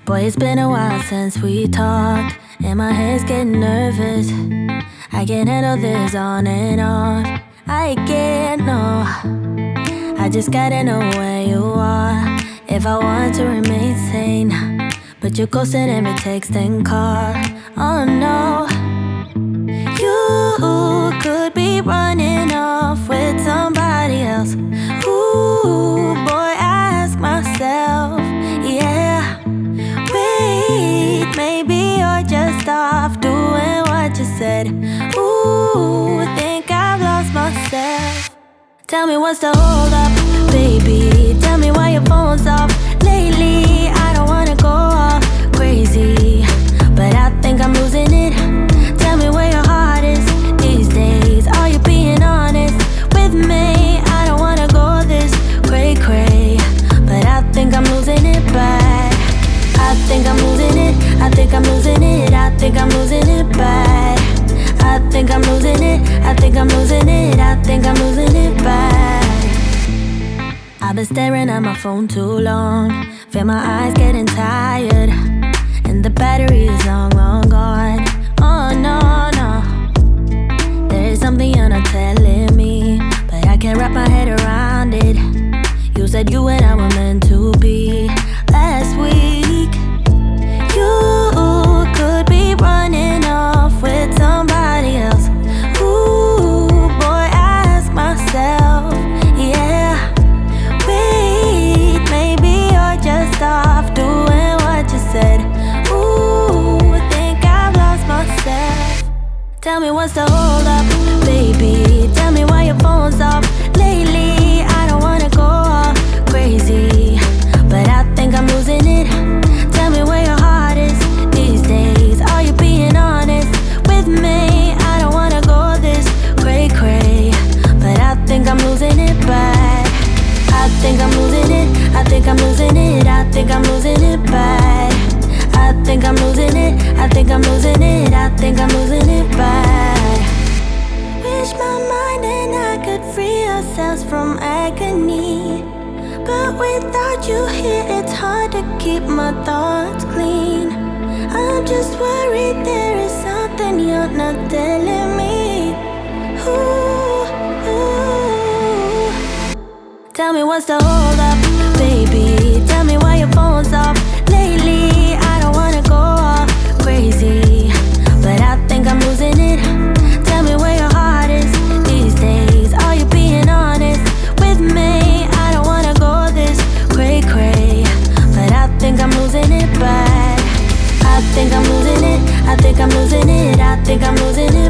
Boy, it's been a while since we talked, and my head's getting nervous. I can't handle this on and off. I can't, no. I just gotta know where you are if I want to remain sane. But you're ghosting every text and call. Oh no. You could be running off with somebody else. Ooh, boy, I ask myself, yeah. Wait, maybe you're just off doing what you said. Ooh, think I've lost myself. Tell me what's the hold up, baby. Tell me why your phone's off lately. I don't wanna go all crazy, but I think I'm losing it. Tell me where your heart is these days. Are you being honest with me? I don't wanna go this cray-cray, but I think I'm losing it bad. I think I'm losing it, I think I'm losing it, I think I'm losing it bad. I think I'm losing it, I think I'm losing it, I think I'm losing it bad. I've been staring at my phone too long, feel my eyes getting tired, and the battery is long, long gone. Oh no, no. There is something you're not telling me, but I can't wrap my head around it. You said you and I were meant to be last week. You could be running off with somebody else. Ooh, boy, I ask myself, yeah. Wait, maybe you're just off doing what you said. Ooh, think I've lost myself. Tell me what's the hold up, baby. Tell me why your phone's off lately. I don't wanna go all crazy, but I think I'm losing it. Tell me where your heart is these days. Are you being honest with me? I don't wanna go this cray-cray, but I think I'm losing it bad. I think I'm losing it, I think I'm losing it, I think I'm losing it bad. I think I'm losing it, I think I'm losing it, I think I'm losing it bad. Wish my mind and I could free ourselves from agony, but without you here it's hard to keep my thoughts clean. I'm just worried there is something you're not telling me. Ooh, ooh. Tell me what's the hold up, baby. Tell me why your phone's off lately. I don't wanna go all crazy, but I think I'm losing it. Tell me where your heart is these days. Are you being honest with me? I don't wanna go this cray-cray, but I think I'm losing it bad. I think I'm losing it, I think I'm losing it, I think I'm losing it